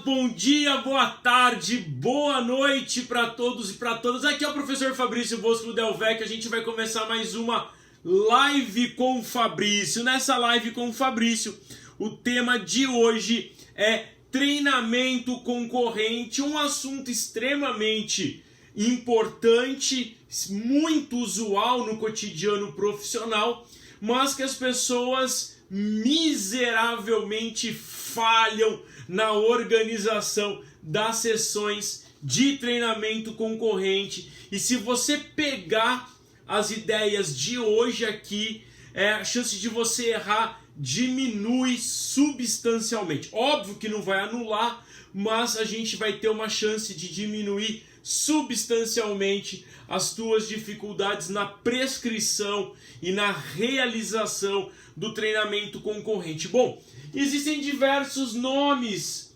bom dia, boa tarde, boa noite para todos e para todas. Aqui é o professor Fabrício Bosco do Delvec. A gente vai começar mais uma live com o Fabrício. Nessa live com o Fabrício, o tema de hoje é treinamento concorrente, um assunto extremamente importante, muito usual no cotidiano profissional, mas que as pessoas miseravelmente falham na organização das sessões de treinamento concorrente. E se você pegar as ideias de hoje aqui, a chance de você errar diminui substancialmente. Óbvio que não vai anular, mas a gente vai ter uma chance de diminuir substancialmente as tuas dificuldades na prescrição e na realização do treinamento concorrente. Bom, existem diversos nomes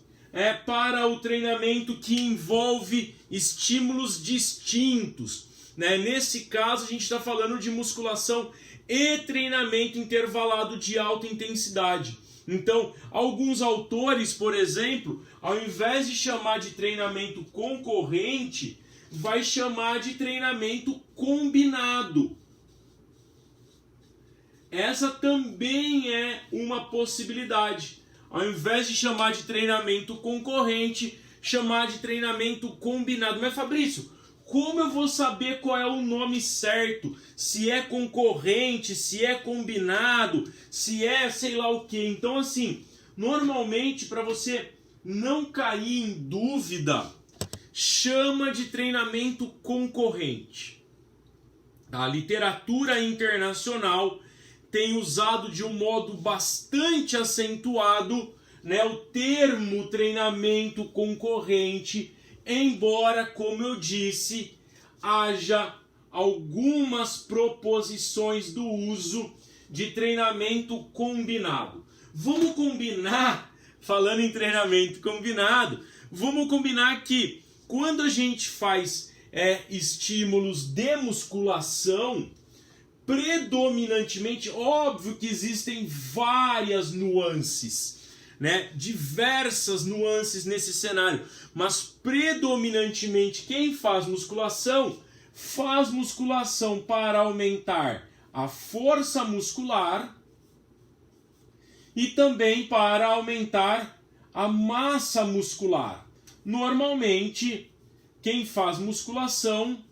para o treinamento que envolve estímulos distintos. Nesse caso, a gente está falando de musculação e treinamento intervalado de alta intensidade. Então, alguns autores, por exemplo, ao invés de chamar de treinamento concorrente, vai chamar de treinamento combinado. Essa também é uma possibilidade. Ao invés de chamar de treinamento concorrente, chamar de treinamento combinado. Mas Fabrício, como eu vou saber qual é o nome certo? Se é concorrente, se é combinado, se é sei lá o que. Então assim, normalmente para você não cair em dúvida, chama de treinamento concorrente. A literatura internacional tem usado de um modo bastante acentuado, o termo treinamento concorrente, embora, como eu disse, haja algumas proposições do uso de treinamento combinado. Vamos combinar, falando em treinamento combinado, vamos combinar que quando a gente faz estímulos de musculação, predominantemente, óbvio que existem várias nuances, diversas nuances nesse cenário, mas predominantemente quem faz musculação para aumentar a força muscular e também para aumentar a massa muscular. Normalmente, quem faz musculação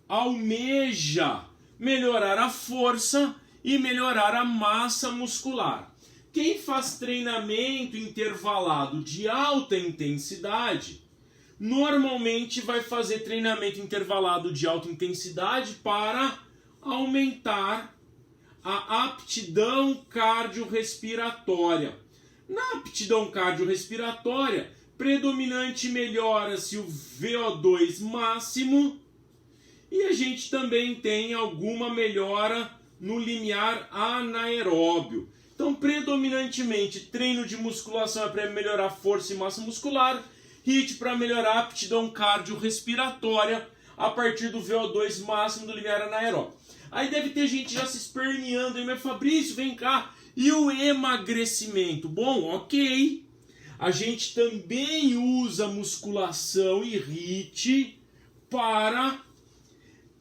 almeja melhorar a força e melhorar a massa muscular. Quem faz treinamento intervalado de alta intensidade, normalmente vai fazer treinamento intervalado de alta intensidade para aumentar a aptidão cardiorrespiratória. Na aptidão cardiorrespiratória, predominante melhora-se o VO2 máximo e a gente também tem alguma melhora no limiar anaeróbio. Então, predominantemente, treino de musculação é para melhorar força e massa muscular, HIIT para melhorar a aptidão cardiorrespiratória a partir do VO2 máximo do limiar anaeróbio. Aí deve ter gente já se esperneando, mas Fabrício, vem cá, e o emagrecimento? Bom, ok, a gente também usa musculação e HIIT para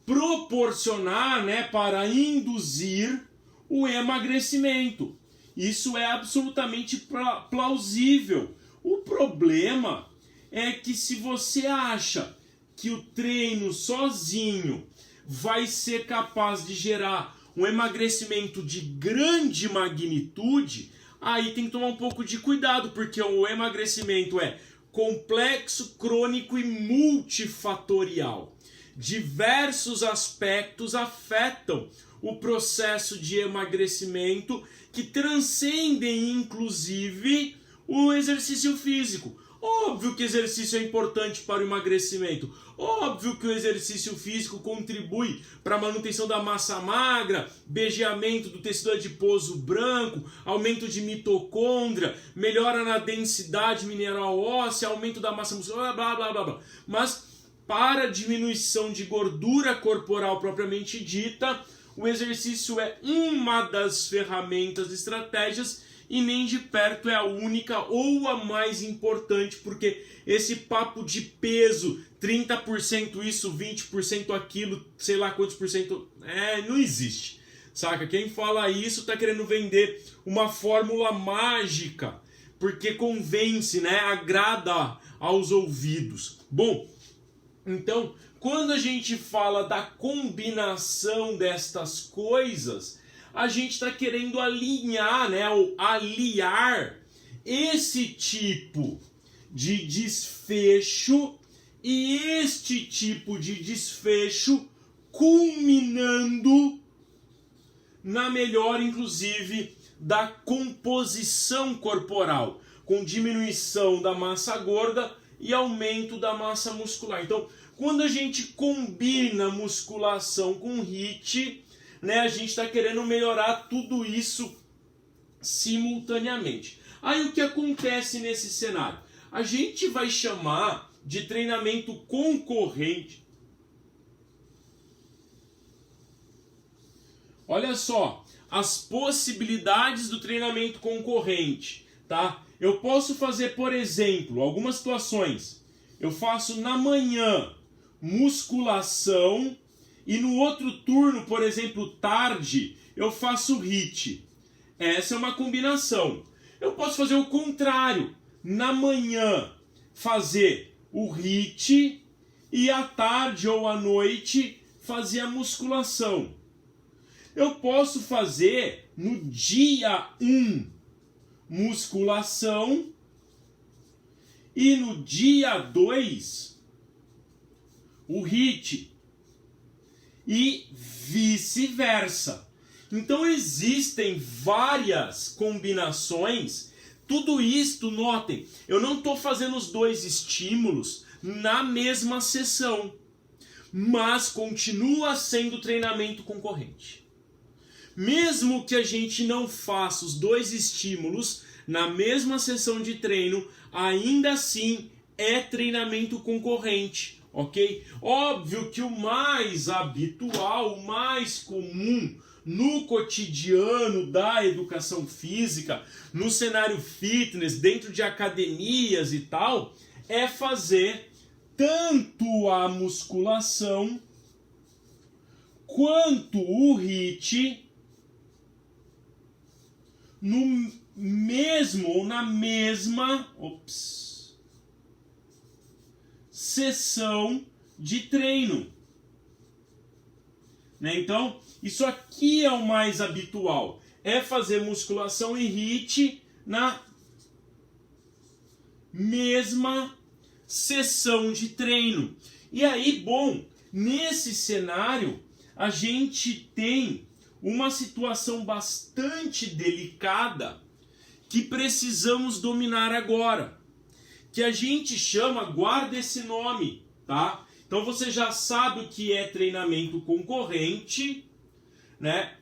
proporcionar, para induzir o emagrecimento. Isso é absolutamente plausível. O problema é que se você acha que o treino sozinho vai ser capaz de gerar um emagrecimento de grande magnitude, aí tem que tomar um pouco de cuidado, porque o emagrecimento é complexo, crônico e multifatorial. Diversos aspectos afetam o processo de emagrecimento que transcendem, inclusive, o exercício físico. Óbvio que exercício é importante para o emagrecimento. Óbvio que o exercício físico contribui para a manutenção da massa magra, begeamento do tecido adiposo branco, aumento de mitocôndria, melhora na densidade mineral óssea, aumento da massa muscular, blá, blá, blá, blá. Mas para a diminuição de gordura corporal propriamente dita, o exercício é uma das ferramentas, estratégias, e nem de perto é a única ou a mais importante, porque esse papo de peso, 30% isso, 20% aquilo, sei lá quantos por cento, não existe, saca? Quem fala isso tá querendo vender uma fórmula mágica, porque convence, né? Agrada aos ouvidos. Bom, então, quando a gente fala da combinação destas coisas, a gente está querendo alinhar, né, ou aliar esse tipo de desfecho e este tipo de desfecho culminando na melhora, inclusive, da composição corporal, com diminuição da massa gorda e aumento da massa muscular. Então, quando a gente combina musculação com HIIT, né, a gente está querendo melhorar tudo isso simultaneamente. Aí o que acontece nesse cenário? A gente vai chamar de treinamento concorrente. Olha só, as possibilidades do treinamento concorrente, tá? Eu posso fazer, por exemplo, algumas situações. Eu faço na manhã musculação e no outro turno, por exemplo, tarde, eu faço HIIT. Essa é uma combinação. Eu posso fazer o contrário. Na manhã fazer o HIIT e à tarde ou à noite fazer a musculação. Eu posso fazer no dia 1 musculação e no dia 2 o HIIT e vice-versa. Então existem várias combinações. Tudo isto, notem, eu não estou fazendo os dois estímulos na mesma sessão, mas continua sendo treinamento concorrente. Mesmo que a gente não faça os dois estímulos na mesma sessão de treino, ainda assim é treinamento concorrente, ok? Óbvio que o mais habitual, o mais comum no cotidiano da educação física, no cenário fitness, dentro de academias e tal, é fazer tanto a musculação quanto o HIIT no mesmo ou na mesma sessão de treino, né? Então, isso aqui é o mais habitual, é fazer musculação e HIIT na mesma sessão de treino. E aí, bom, nesse cenário, a gente tem uma situação bastante delicada que precisamos dominar agora, que a gente chama, guarda esse nome, tá? Então você já sabe o que é treinamento concorrente, né?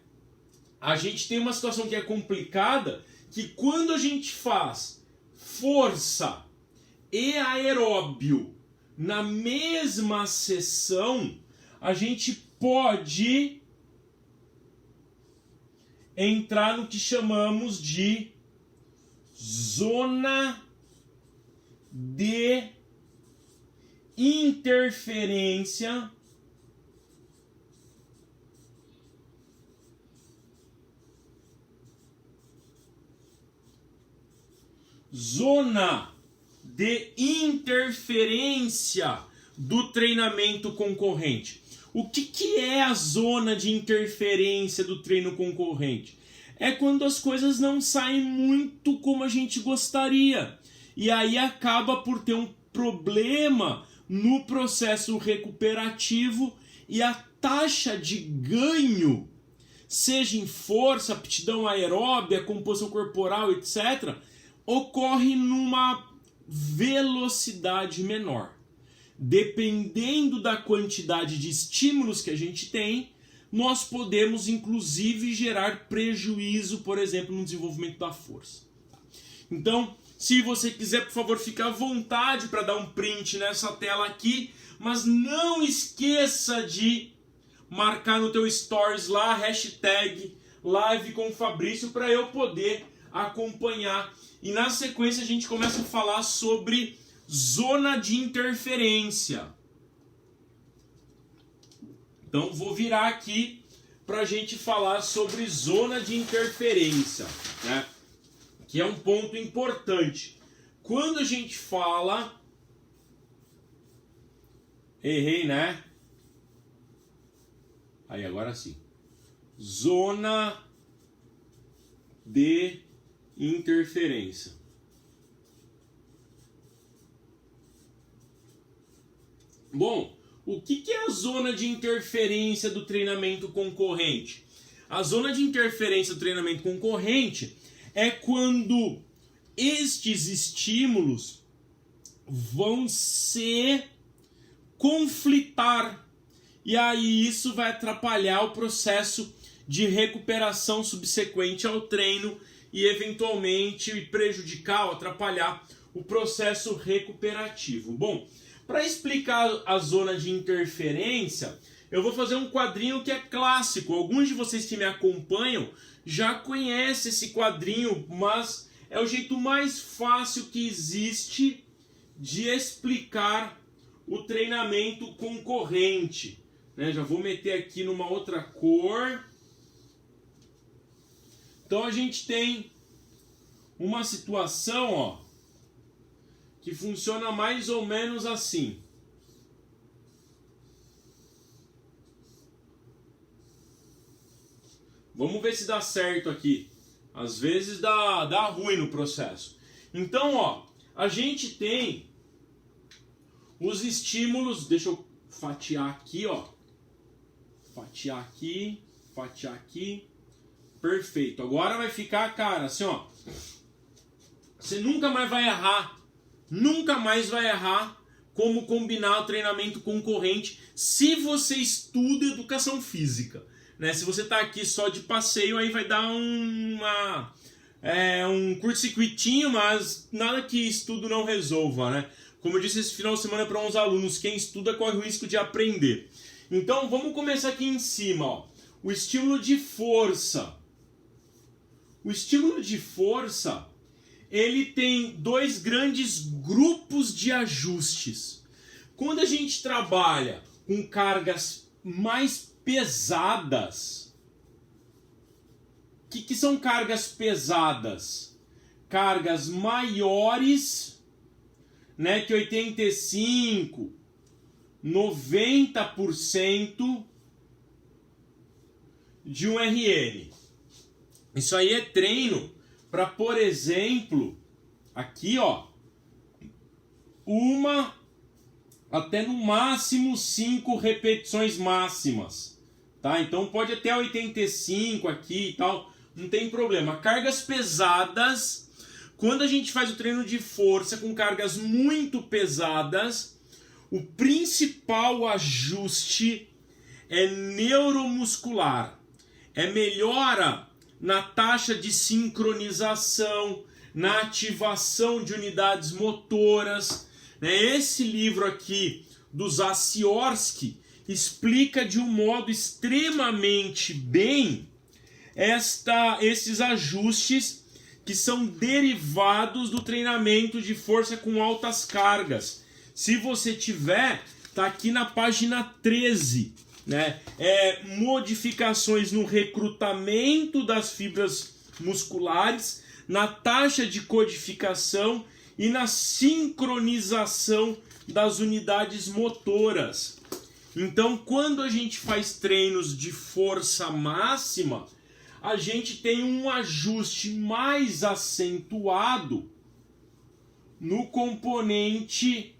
A gente tem uma situação que é complicada, que quando a gente faz força e aeróbio na mesma sessão, a gente pode entrar no que chamamos de zona de interferência do treinamento concorrente. O que é a zona de interferência do treino concorrente? É quando as coisas não saem muito como a gente gostaria. E aí acaba por ter um problema no processo recuperativo e a taxa de ganho, seja em força, aptidão aeróbia, composição corporal, etc., ocorre numa velocidade menor. Dependendo da quantidade de estímulos que a gente tem, nós podemos inclusive gerar prejuízo, por exemplo, no desenvolvimento da força. Então, se você quiser, por favor, fique à vontade para dar um print nessa tela aqui, mas não esqueça de marcar no teu stories lá, hashtag Live com Fabrício, para eu poder acompanhar. E na sequência a gente começa a falar sobre zona de interferência. Então vou virar aqui para a gente falar sobre zona de interferência, né? Que é um ponto importante. Quando a gente fala... Errei, né? Aí, agora sim. Zona de interferência. Bom, o que é a zona de interferência do treinamento concorrente? A zona de interferência do treinamento concorrente é quando estes estímulos vão se conflitar. E aí isso vai atrapalhar o processo de recuperação subsequente ao treino e eventualmente prejudicar ou atrapalhar o processo recuperativo. Bom, para explicar a zona de interferência, eu vou fazer um quadrinho que é clássico. Alguns de vocês que me acompanham já conhecem esse quadrinho, mas é o jeito mais fácil que existe de explicar o treinamento concorrente. Já vou meter aqui numa outra cor. Então a gente tem uma situação, ó, que funciona mais ou menos assim. Vamos ver se dá certo aqui. Às vezes dá ruim no processo. Então, ó, a gente tem os estímulos. Deixa eu fatiar aqui, ó. Fatiar aqui, fatiar aqui. Perfeito. Agora vai ficar, cara, assim, ó. Você nunca mais vai errar. Nunca mais vai errar como combinar o treinamento concorrente se você estuda educação física. Né? Se você tá aqui só de passeio, aí vai dar um curto-circuitinho, mas nada que estudo não resolva, né? Como eu disse esse final de semana para uns alunos, quem estuda corre o risco de aprender. Então vamos começar aqui em cima, ó. O estímulo de força. O estímulo de força, ele tem dois grandes grupos de ajustes. Quando a gente trabalha com cargas mais pesadas, o que são cargas pesadas? Cargas maiores, né, que 85%, 90% de um RN. Isso aí é treino para, por exemplo, aqui, ó, uma até no máximo 5 repetições máximas, tá? Então pode até 85 aqui e tal, não tem problema. Cargas pesadas, quando a gente faz o treino de força com cargas muito pesadas, o principal ajuste é neuromuscular, é melhora na taxa de sincronização, na ativação de unidades motoras. Esse livro aqui do Zassiorsky explica de um modo extremamente bem esses ajustes que são derivados do treinamento de força com altas cargas. Se você tiver, tá aqui na página 13. Né? Modificações no recrutamento das fibras musculares, na taxa de codificação e na sincronização das unidades motoras. Então, quando a gente faz treinos de força máxima, a gente tem um ajuste mais acentuado no componente.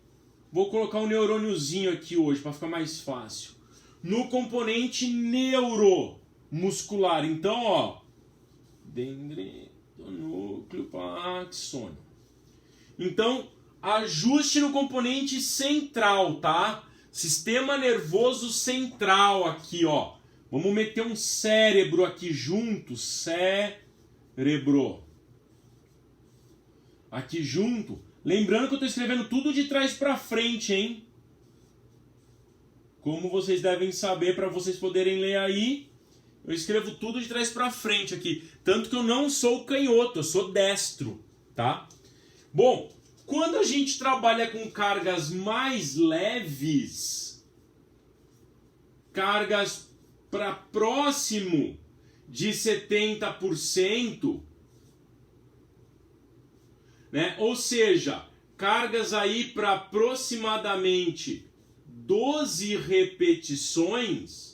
Vou colocar um neurôniozinho aqui hoje para ficar mais fácil. No componente neuromuscular. Então, ó, dendrito, núcleo, axônio. Então, ajuste no componente central, tá? Sistema nervoso central aqui, ó. Vamos meter um cérebro aqui junto, cérebro. Aqui junto. Lembrando que eu estou escrevendo tudo de trás para frente, hein? Como vocês devem saber, para vocês poderem ler aí, Eu escrevo tudo de trás para frente aqui. Tanto que eu não sou canhoto, eu sou destro, tá? Bom, quando a gente trabalha com cargas mais leves, cargas para próximo de 70%, né? Ou seja, cargas aí para aproximadamente 12 repetições,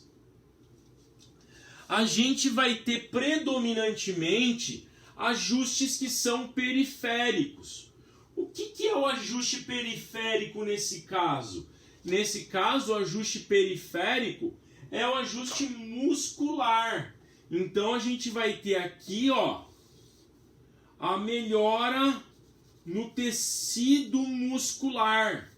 a gente vai ter predominantemente ajustes que são periféricos. O que é o ajuste periférico nesse caso? Nesse caso, o ajuste periférico é o ajuste muscular. Então a gente vai ter aqui, ó, a melhora no tecido muscular.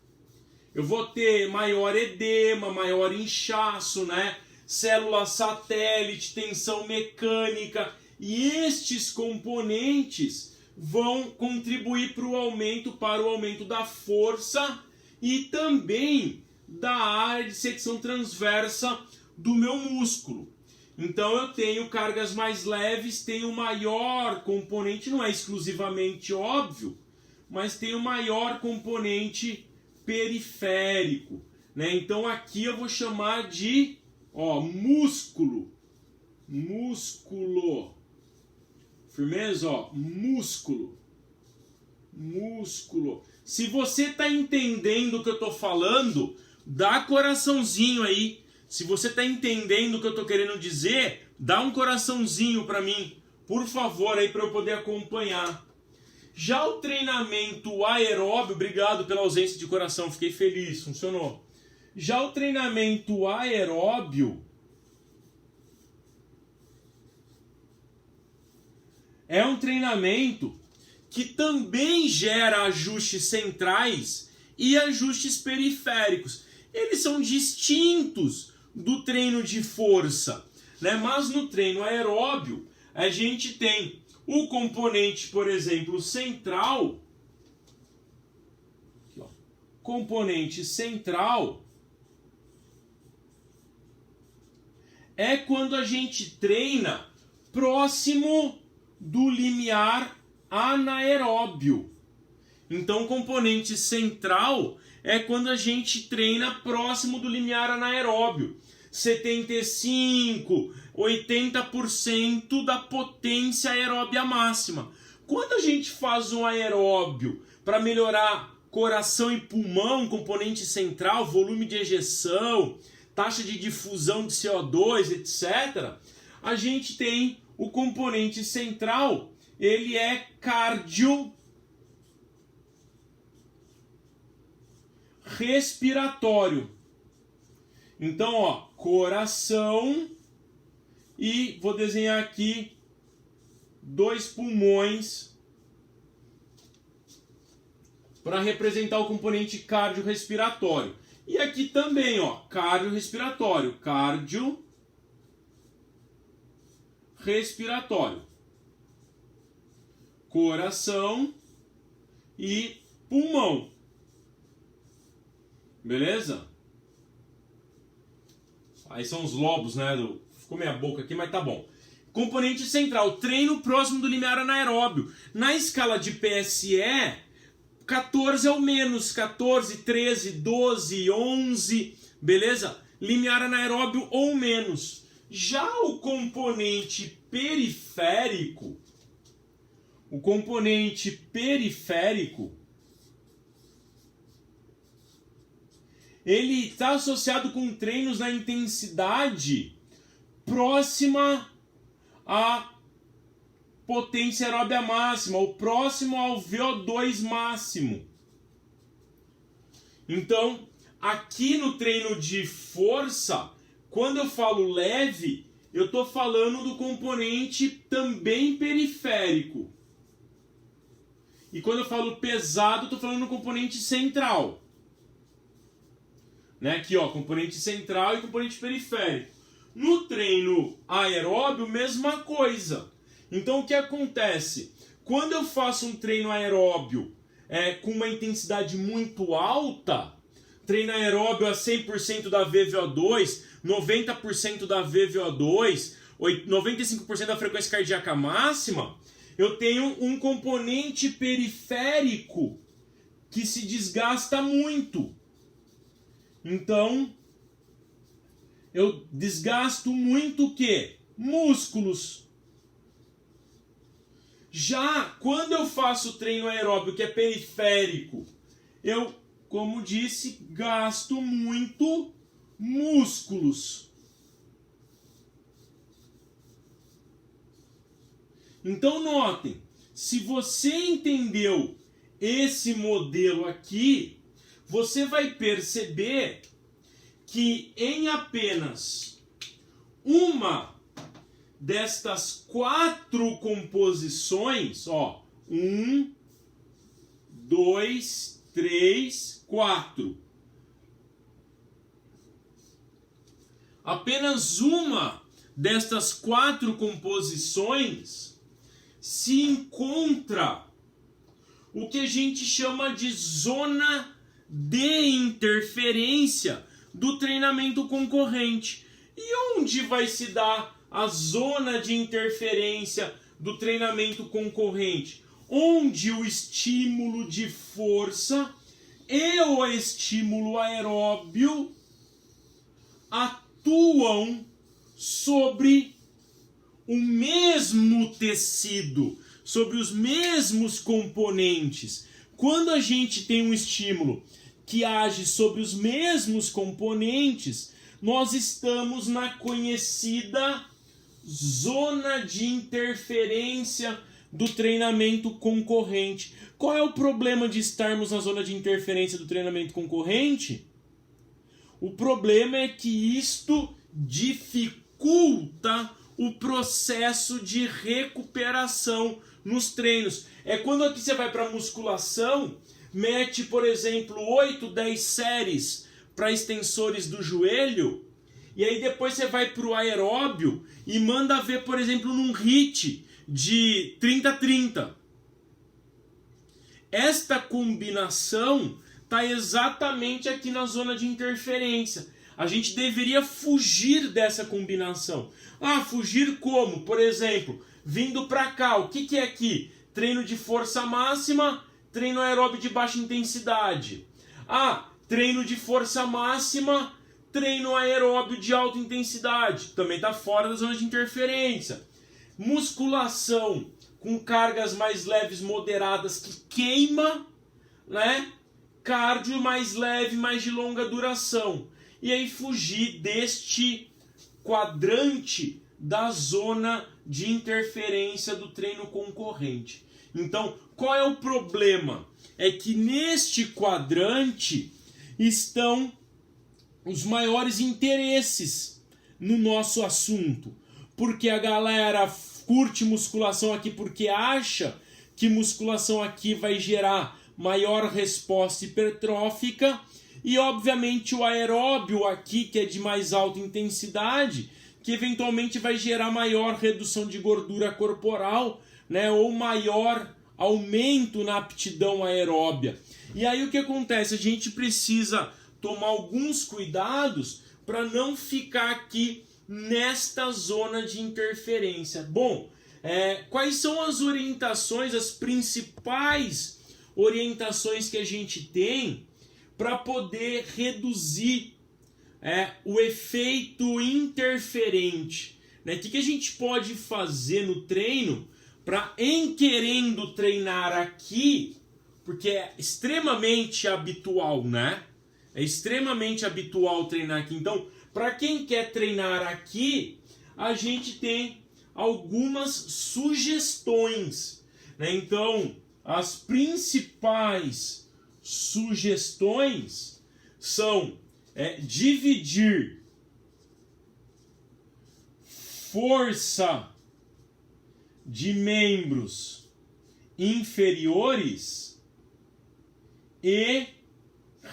Eu vou ter maior edema, maior inchaço, né? Célula satélite, tensão mecânica, e estes componentes vão contribuir para o aumento da força e também da área de secção transversa do meu músculo. Então eu tenho cargas mais leves, tenho maior componente, não é exclusivamente óbvio, mas tem o maior componente periférico, né? Então aqui eu vou chamar de, ó, músculo. Firmeza, ó, músculo. Se você está entendendo o que eu estou falando, dá coraçãozinho aí. Se você está entendendo o que eu estou querendo dizer, dá um coraçãozinho para mim, por favor, aí para eu poder acompanhar. Já o treinamento aeróbio, obrigado pela ausência de coração, fiquei feliz, funcionou. Já o treinamento aeróbio é um treinamento que também gera ajustes centrais e ajustes periféricos. Eles são distintos do treino de força, né? Mas no treino aeróbio a gente tem o componente, por exemplo, central. Aqui, ó. Componente central é quando a gente treina próximo do limiar anaeróbio. Então, componente central é quando a gente treina próximo do limiar anaeróbio. 75, 80% da potência aeróbia máxima. Quando a gente faz um aeróbio para melhorar coração e pulmão, componente central, volume de ejeção, taxa de difusão de CO2, etc., a gente tem o componente central, ele é cardiorrespiratório. Então, ó, coração, e vou desenhar aqui 2 pulmões para representar o componente cardiorrespiratório. E aqui também, ó, cardiorrespiratório, cardiorrespiratório, coração e pulmão. Beleza? Aí são os lobos, né? Ficou minha boca aqui, mas tá bom. Componente central, treino próximo do limiar anaeróbio. Na escala de PSE, 14 é o menos, 14, 13, 12, 11, beleza? Limiar anaeróbio ou menos. Já o componente periférico, ele está associado com treinos na intensidade próxima à potência aeróbia máxima, ou próximo ao VO2 máximo. Então, aqui no treino de força, quando eu falo leve, eu estou falando do componente também periférico. E quando eu falo pesado, eu estou falando do componente central. Né? Aqui, ó, componente central e componente periférico. No treino aeróbio, mesma coisa. Então, o que acontece? Quando eu faço um treino aeróbio com uma intensidade muito alta, treino aeróbio a 100% da VVO2, 90% da VVO2, 95% da frequência cardíaca máxima, eu tenho um componente periférico que se desgasta muito. Então, eu desgasto muito o quê? Músculos. Já quando eu faço treino aeróbio que é periférico, eu, como disse, gasto muito músculos. Então notem, se você entendeu esse modelo aqui, você vai perceber que em apenas uma destas 4 composições, ó, 1, 2, 3, 4. Apenas uma destas 4 composições se encontra o que a gente chama de zona de interferência do treinamento concorrente. E onde vai se dar a zona de interferência do treinamento concorrente? Onde o estímulo de força e o estímulo aeróbio atuam sobre o mesmo tecido, sobre os mesmos componentes. Quando a gente tem um estímulo que age sobre os mesmos componentes, nós estamos na conhecida zona de interferência do treinamento concorrente. Qual é o problema de estarmos na zona de interferência do treinamento concorrente? O problema é que isto dificulta o processo de recuperação nos treinos. É quando aqui você vai para musculação, mete, por exemplo, 8, 10 séries para extensores do joelho, e aí depois você vai para o aeróbio e manda ver, por exemplo, num HIIT de 30-30. Esta combinação está exatamente aqui na zona de interferência. A gente deveria fugir dessa combinação. Ah, fugir como? Por exemplo, vindo para cá, o que é aqui? Treino de força máxima, treino aeróbio de baixa intensidade. Ah, treino de força máxima, treino aeróbio de alta intensidade. Também está fora da zona de interferência. Musculação com cargas mais leves, moderadas, que queima, né? Cardio mais leve, mais de longa duração. E aí fugir deste quadrante da zona de interferência do treino concorrente. Então, qual é o problema? É que neste quadrante estão os maiores interesses no nosso assunto. Porque a galera curte musculação aqui porque acha que musculação aqui vai gerar maior resposta hipertrófica, e obviamente o aeróbio aqui, que é de mais alta intensidade, que eventualmente vai gerar maior redução de gordura corporal, né, ou maior aumento na aptidão aeróbia. E aí o que acontece? A gente precisa tomar alguns cuidados para não ficar aqui nesta zona de interferência. Bom, quais são as orientações, as principais orientações que a gente tem para poder reduzir o efeito interferente? Né? O que a gente pode fazer no treino para, em querendo treinar aqui, porque é extremamente habitual, né? É extremamente habitual treinar aqui. Então, para quem quer treinar aqui, a gente tem algumas sugestões, né? Então, as principais sugestões são dividir força de membros inferiores e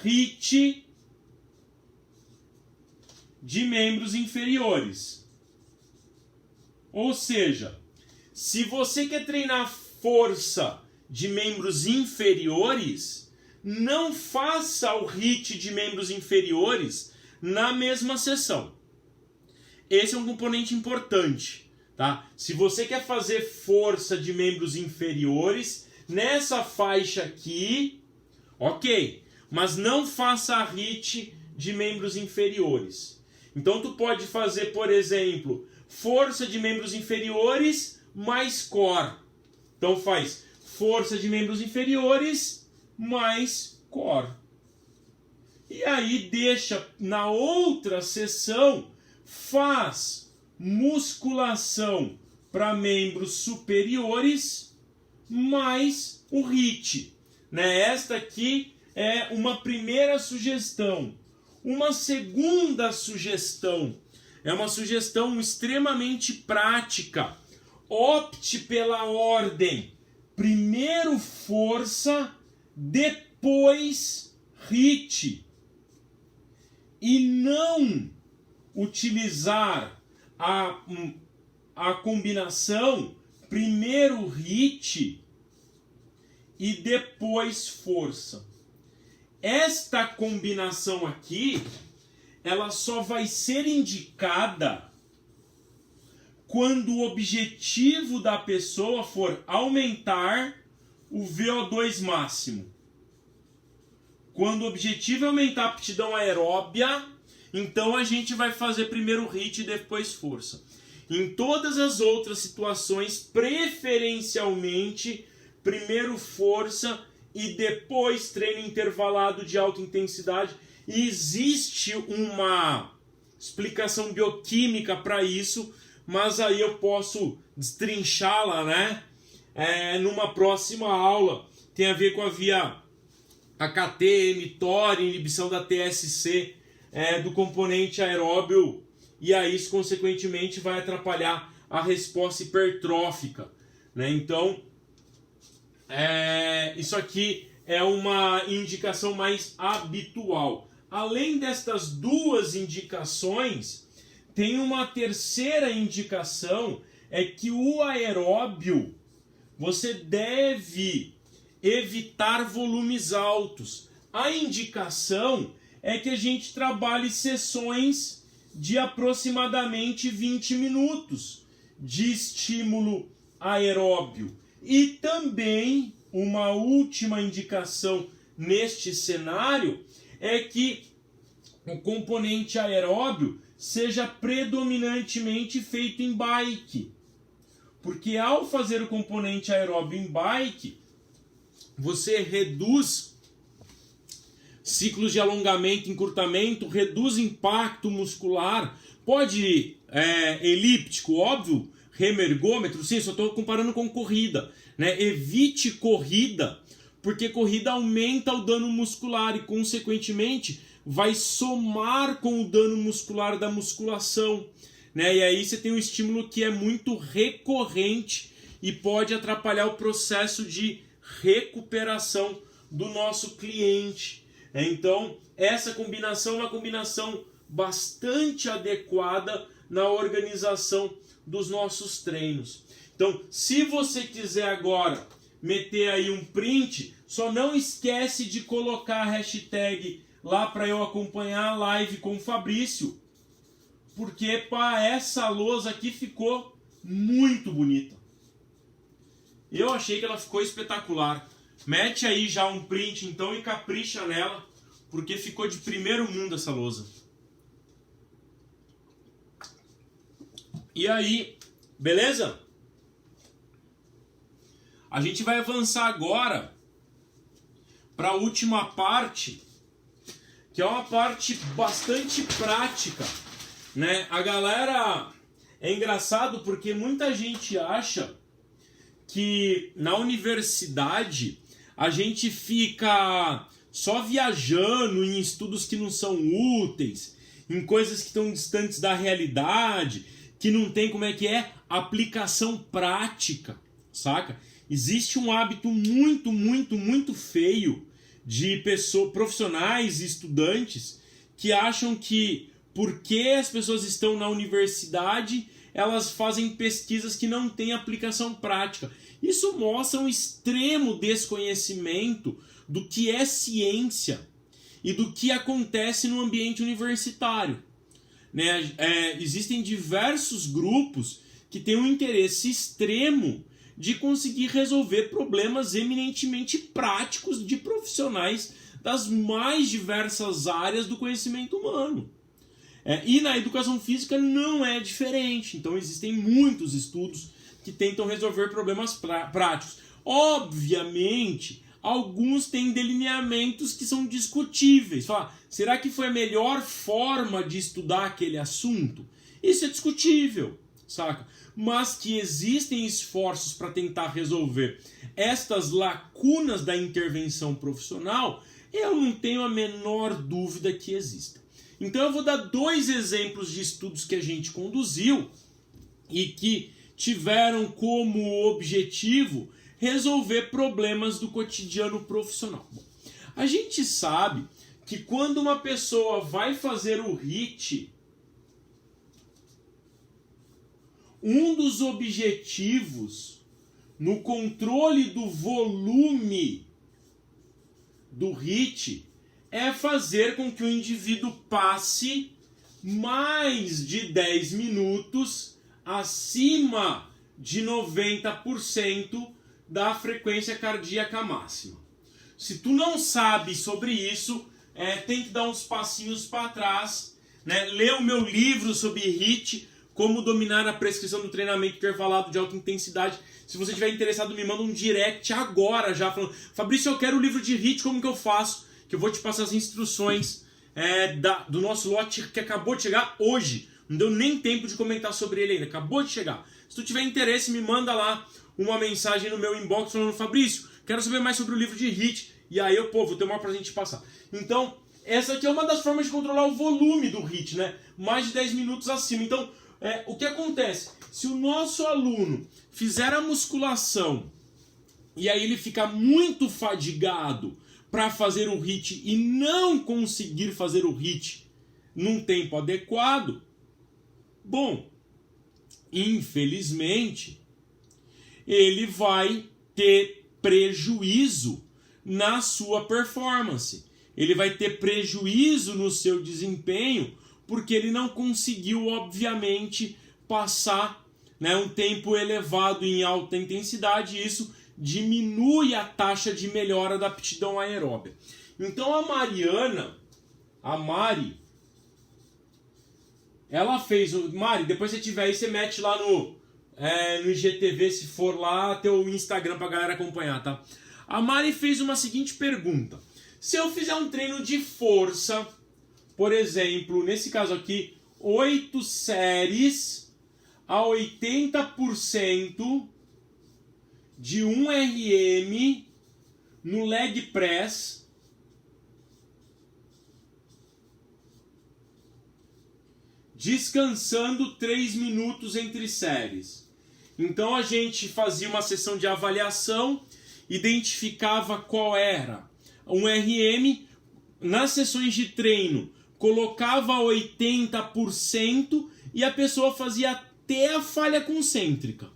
HIIT de membros inferiores. Ou seja, se você quer treinar força de membros inferiores, não faça o HIIT de membros inferiores na mesma sessão. esse é um componente importante, tá? Se você quer fazer força de membros inferiores, nessa faixa aqui, ok, mas não faça a HIIT de membros inferiores. Então tu pode fazer, por exemplo, força de membros inferiores mais core. Então faz força de membros inferiores mais core. E aí deixa na outra sessão, faz musculação para membros superiores mais o HIIT. Né? Esta aqui é uma primeira sugestão. Uma segunda sugestão é uma sugestão extremamente prática. Opte pela ordem. Primeiro força, depois HIIT. E não utilizar a combinação primeiro HIIT e depois força. Esta combinação aqui, ela só vai ser indicada quando o objetivo da pessoa for aumentar o VO2 máximo. Quando o objetivo é aumentar a aptidão aeróbia, então a gente vai fazer primeiro HIIT e depois força. Em todas as outras situações, preferencialmente, primeiro força e depois treino intervalado de alta intensidade. E existe uma explicação bioquímica para isso, mas aí eu posso destrinchá-la, né? Numa próxima aula. Tem a ver com a via AKT, mTOR, inibição da TSC, do componente aeróbio, e aí isso consequentemente vai atrapalhar a resposta hipertrófica, né? Então, isso aqui é uma indicação mais habitual. Além destas duas indicações, tem uma terceira indicação, é que o aeróbio, você deve evitar volumes altos. A indicação é que a gente trabalhe sessões de aproximadamente 20 minutos de estímulo aeróbio. E também uma última indicação neste cenário é que o componente aeróbio seja predominantemente feito em bike. Porque ao fazer o componente aeróbio em bike, você reduz ciclos de alongamento, encurtamento, reduz impacto muscular, pode elíptico, óbvio, remergômetro, sim, só estou comparando com corrida, né? Evite corrida, porque corrida aumenta o dano muscular e, consequentemente, vai somar com o dano muscular da musculação, né? E aí você tem um estímulo que é muito recorrente e pode atrapalhar o processo de recuperação do nosso cliente. Então, essa combinação é uma combinação bastante adequada na organização dos nossos treinos. Então, se você quiser agora meter aí um print, só não esquece de colocar a hashtag lá para eu acompanhar a live com o Fabrício, porque pá, essa lousa aqui ficou muito bonita. Eu achei que ela ficou espetacular. Mete aí já um print então e capricha nela, porque ficou de primeiro mundo essa lousa. E aí, beleza? A gente vai avançar agora para a última parte, que é uma parte bastante prática, né? A galera, é engraçado porque muita gente acha que na universidade a gente fica só viajando em estudos que não são úteis, em coisas que estão distantes da realidade, que não tem aplicação prática, saca? Existe um hábito muito feio de pessoas, profissionais e estudantes que acham que porque as pessoas estão na universidade, elas fazem pesquisas que não têm aplicação prática. Isso mostra um extremo desconhecimento do que é ciência e do que acontece no ambiente universitário. né? Existem diversos grupos que têm um interesse extremo de conseguir resolver problemas eminentemente práticos de profissionais das mais diversas áreas do conhecimento humano. E na educação física não é diferente. Então existem muitos estudos que tentam resolver problemas práticos. Obviamente, alguns têm delineamentos que são discutíveis. Será que foi a melhor forma de estudar aquele assunto? Isso é discutível, saca? Mas que existem esforços para tentar resolver estas lacunas da intervenção profissional, eu não tenho a menor dúvida que existem. Então eu vou dar 2 exemplos de estudos que a gente conduziu e que tiveram como objetivo resolver problemas do cotidiano profissional. Bom, a gente sabe que quando uma pessoa vai fazer o HIIT, um dos objetivos no controle do volume do HIIT é fazer com que o indivíduo passe mais de 10 minutos acima de 90% da frequência cardíaca máxima. Se tu não sabe sobre isso, tem que dar uns passinhos para trás, né? Lê o meu livro sobre HIIT, Como Dominar a Prescrição do Treinamento Intervalado de Alta Intensidade. Se você estiver interessado, me manda um direct agora já, falando: Fabrício, eu quero o livro de HIIT, como que eu faço? Que eu vou te passar as instruções do nosso lote que acabou de chegar hoje. Não deu nem tempo de comentar sobre ele ainda, acabou de chegar. Se tu tiver interesse, me manda lá uma mensagem no meu inbox falando: Fabrício, quero saber mais sobre o livro de HIIT. E aí eu, vou ter o maior prazer em te passar. Então, essa aqui é uma das formas de controlar o volume do HIIT, né? Mais de 10 minutos acima. Então, o que acontece? Se o nosso aluno fizer a musculação e aí ele fica muito fadigado para fazer o HIIT e não conseguir fazer o HIIT num tempo adequado, bom, infelizmente, ele vai ter prejuízo na sua performance. Ele vai ter prejuízo no seu desempenho porque ele não conseguiu, obviamente, passar, né, um tempo elevado em alta intensidade, e isso diminui a taxa de melhora da aptidão aeróbia. Então a Mari, ela fez... Mari, depois você tiver aí, você mete lá no IGTV, se for lá, teu Instagram pra galera acompanhar, tá? A Mari fez uma seguinte pergunta: se eu fizer um treino de força, por exemplo, nesse caso aqui, 8 séries a 80% de 1 RM no leg press, descansando 3 minutos entre séries. Então a gente fazia uma sessão de avaliação, identificava qual era um RM, nas sessões de treino colocava 80% e a pessoa fazia até a falha concêntrica,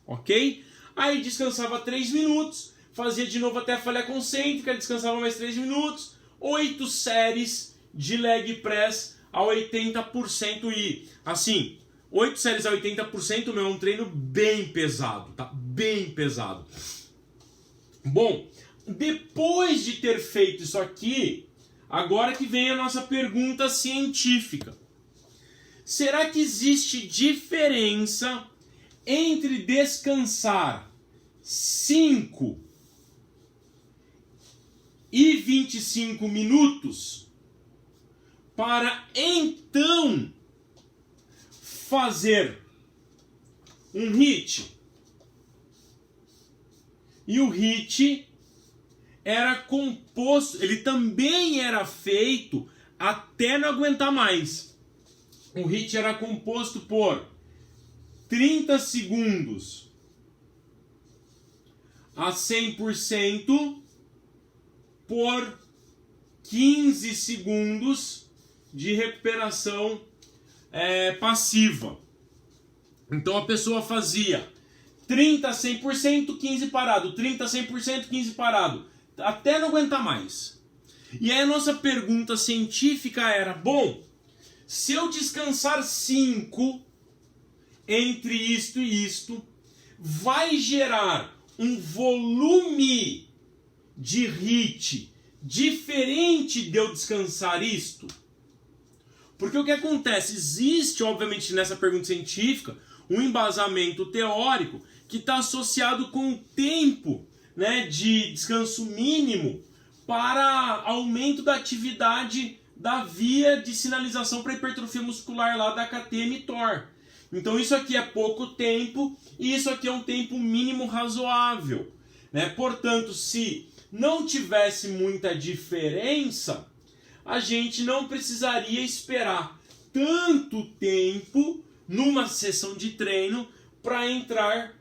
ok? Aí descansava 3 minutos, fazia de novo até a falha concêntrica, descansava mais 3 minutos, 8 séries de leg press a 80%, e assim, 8 séries a 80% é um treino bem pesado, tá? Bem pesado. Bom, depois de ter feito isso aqui, agora que vem a nossa pergunta científica. Será que existe diferença entre descansar 5 e 25 minutos para então fazer um HIIT? E o HIIT era composto, ele também era feito até não aguentar mais. O HIIT era composto por 30 segundos a 100% por 15 segundos de recuperação passiva. Então a pessoa fazia 30 a 100%, 15 parado, 30 a 100%, 15 parado, até não aguentar mais. E aí a nossa pergunta científica era: bom, Se eu descansar 5 entre isto e isto, vai gerar um volume de HIIT diferente de eu descansar isto? Porque o que acontece? Existe, obviamente, nessa pergunta científica, um embasamento teórico que está associado com o tempo, né, de descanso mínimo para aumento da atividade da via de sinalização para hipertrofia muscular lá da KT-mTOR. Então isso aqui é pouco tempo e isso aqui é um tempo mínimo razoável, né? Portanto, se não tivesse muita diferença, a gente não precisaria esperar tanto tempo numa sessão de treino para entrar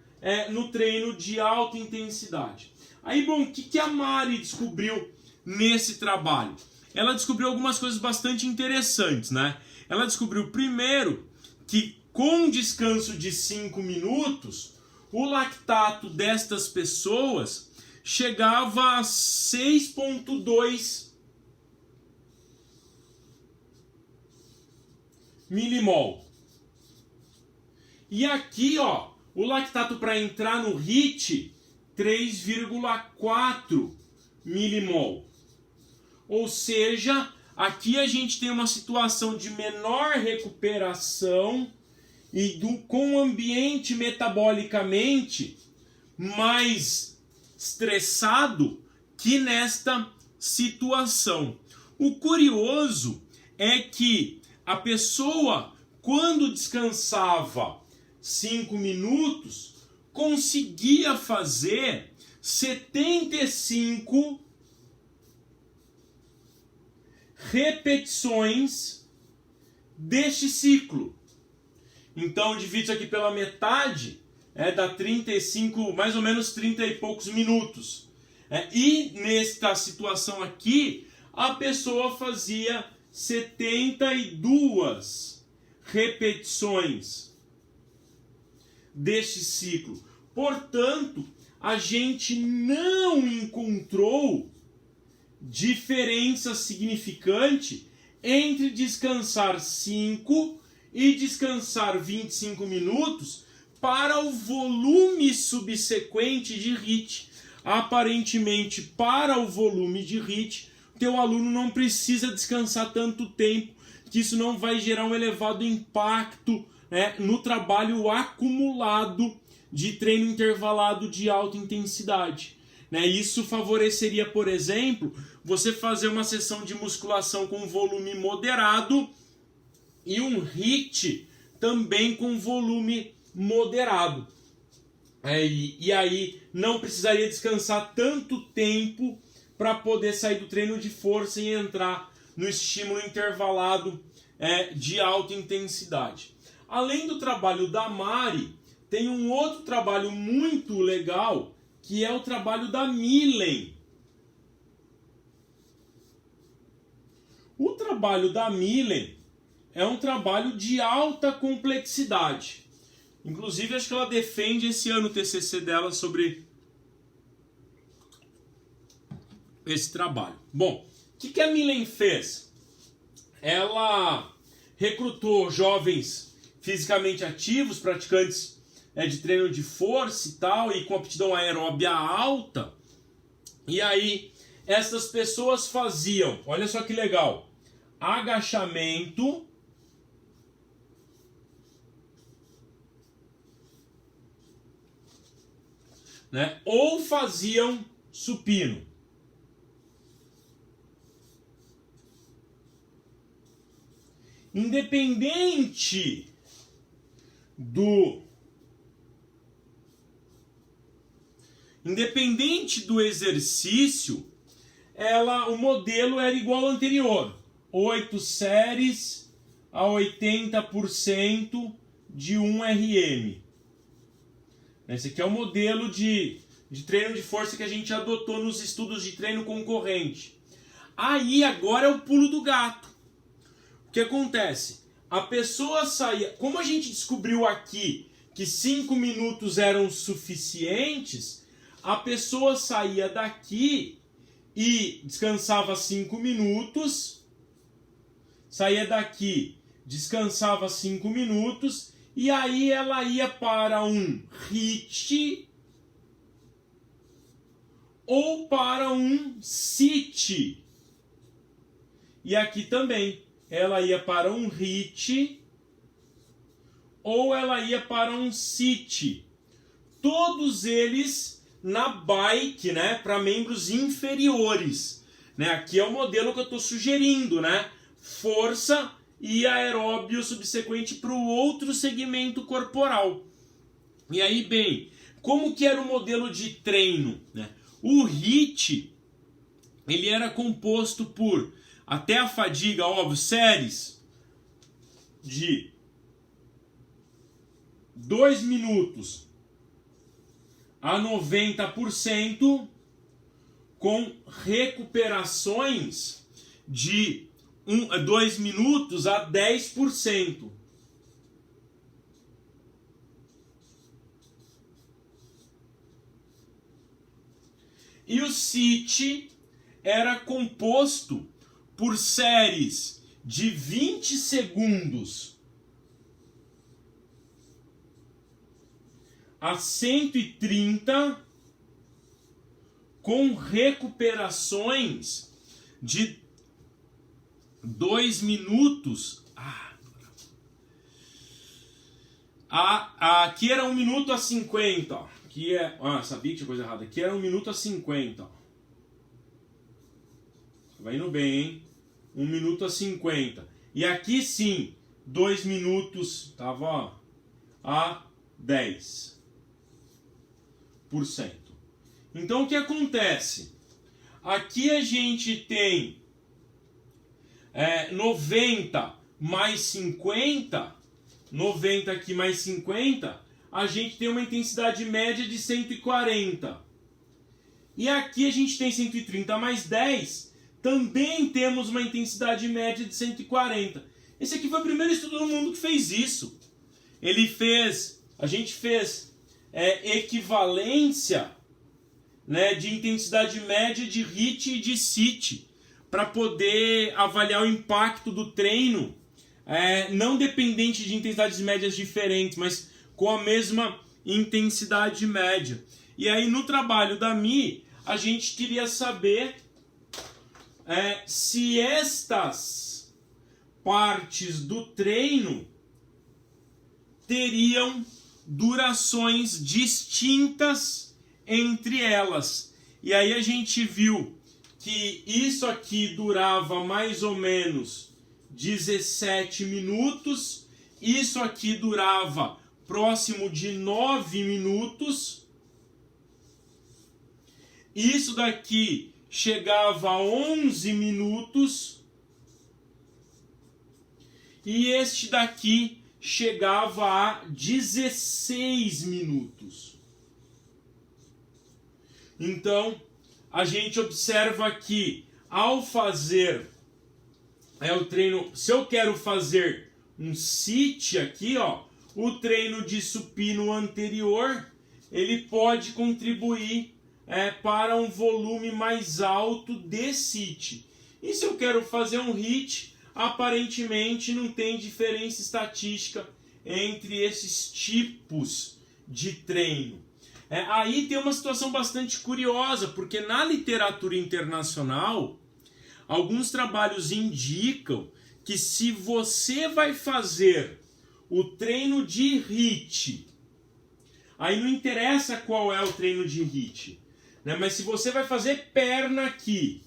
no treino de alta intensidade. Aí, bom, o que a Mari descobriu nesse trabalho? Ela descobriu algumas coisas bastante interessantes, né? Ela descobriu primeiro que com descanso de 5 minutos, o lactato destas pessoas chegava a 6,2 milimol. E aqui, ó, o lactato para entrar no HIIT, 3,4 milimol. Ou seja, aqui a gente tem uma situação de menor recuperação e com o ambiente metabolicamente mais estressado que nesta situação. O curioso é que a pessoa, quando descansava 5 minutos, conseguia fazer 75 repetições deste ciclo. Então, divide isso aqui pela metade, dá 35, mais ou menos 30 e poucos minutos. E nesta situação aqui, a pessoa fazia 72 repetições deste ciclo. Portanto, a gente não encontrou diferença significante entre descansar 5 e descansar 25 minutos para o volume subsequente de HIIT. Aparentemente, para o volume de HIIT, teu aluno não precisa descansar tanto tempo, que isso não vai gerar um elevado impacto, né, no trabalho acumulado de treino intervalado de alta intensidade. Né? Isso favoreceria, por exemplo, você fazer uma sessão de musculação com volume moderado e um HIIT também com volume moderado. E aí não precisaria descansar tanto tempo para poder sair do treino de força e entrar no estímulo intervalado de alta intensidade. Além do trabalho da Mari, tem um outro trabalho muito legal, que é o trabalho da Millen. O trabalho da Millen é um trabalho de alta complexidade. Inclusive, acho que ela defende esse ano o TCC dela sobre esse trabalho. Bom, o que a Millen fez? Ela recrutou jovens fisicamente ativos, praticantes de treino de força e tal, e com aptidão aeróbia alta. E aí, essas pessoas faziam, olha só que legal, agachamento, né, ou faziam supino. Independente do exercício, o modelo era igual ao anterior. 8 séries a 80% de 1 RM. Esse aqui é o modelo de treino de força que a gente adotou nos estudos de treino concorrente. Aí agora é o pulo do gato. O que acontece? A pessoa saía... Como a gente descobriu aqui que 5 minutos eram suficientes, a pessoa saía daqui e descansava 5 minutos, saía daqui, descansava 5 minutos e aí ela ia para um HIIT ou para um sit. E aqui também, ela ia para um HIIT ou ela ia para um sit. Todos eles na bike, né, para membros inferiores. Né? Aqui é o modelo que eu estou sugerindo, né? Força e aeróbio subsequente para o outro segmento corporal. E aí, bem, como que era o modelo de treino? Né? O HIIT, ele era composto por, até a fadiga, óbvio, séries de 2 minutos a 90%, com recuperações de 2 minutos a 10%. E o sit era composto por séries de 20 segundos a 130, com recuperações de 2 minutos. Aqui era 1 minuto a 50. Ó. Aqui é. Sabia que tinha coisa errada. Aqui era 1 minuto a 50. Ó. Vai indo bem, hein? 1 minuto a 50. E aqui sim, 2 minutos. Tava ó, a 10%. Então o que acontece? Aqui a gente tem 90 mais 50, 90 aqui mais 50, a gente tem uma intensidade média de 140. E aqui a gente tem 130 mais 10, também temos uma intensidade média de 140. Esse aqui foi o primeiro estudo do mundo que fez isso. A gente fez equivalência, né, de intensidade média de HIIT e de sit, para poder avaliar o impacto do treino, não dependente de intensidades médias diferentes, mas com a mesma intensidade média. E aí no trabalho da Mi, a gente queria saber se estas partes do treino teriam durações distintas entre elas. E aí a gente viu que isso aqui durava mais ou menos 17 minutos, isso aqui durava próximo de 9 minutos, isso daqui chegava a 11 minutos e este daqui chegava a 16 minutos. Então, a gente observa que ao fazer o treino, se eu quero fazer um sit aqui, ó, o treino de supino anterior, ele pode contribuir para um volume mais alto de sit. E se eu quero fazer um HIIT, aparentemente não tem diferença estatística entre esses tipos de treino. Aí tem uma situação bastante curiosa, porque na literatura internacional, alguns trabalhos indicam que se você vai fazer o treino de HIIT, aí não interessa qual é o treino de HIIT, né? Mas se você vai fazer perna aqui,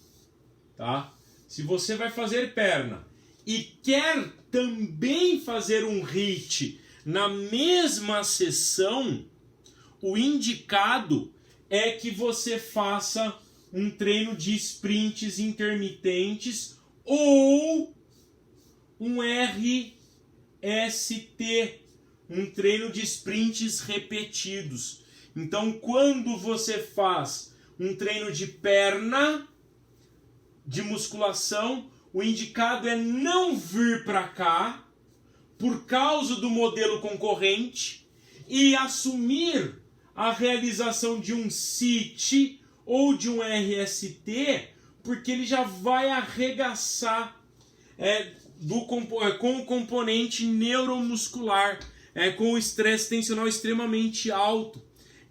tá? Se você vai fazer perna e quer também fazer um HIIT na mesma sessão, o indicado é que você faça um treino de sprints intermitentes ou um RST, um treino de sprints repetidos. Então, quando você faz um treino de perna, de musculação, o indicado é não vir para cá, por causa do modelo concorrente, e assumir a realização de um sit ou de um RST, porque ele já vai arregaçar com o componente neuromuscular, com o estresse tensional extremamente alto,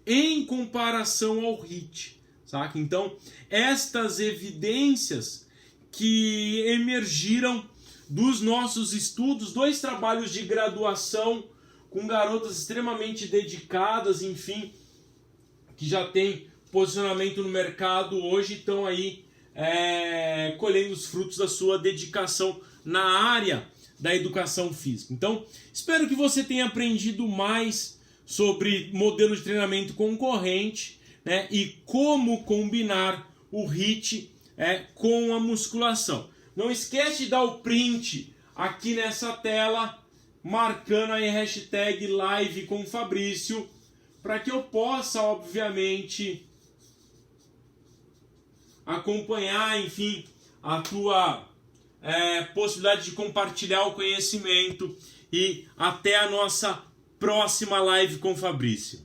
em comparação ao HIIT, saca? Então, estas evidências que emergiram dos nossos estudos, 2 trabalhos de graduação com garotas extremamente dedicadas, enfim, que já tem posicionamento no mercado hoje, estão aí colhendo os frutos da sua dedicação na área da educação física. Então, espero que você tenha aprendido mais sobre modelo de treinamento concorrente, né, e como combinar o HIIT com a musculação. Não esquece de dar o print aqui nessa tela, marcando aí hashtag live com Fabrício, para que eu possa, obviamente, acompanhar, enfim, a tua possibilidade de compartilhar o conhecimento. E até a nossa próxima live com Fabrício.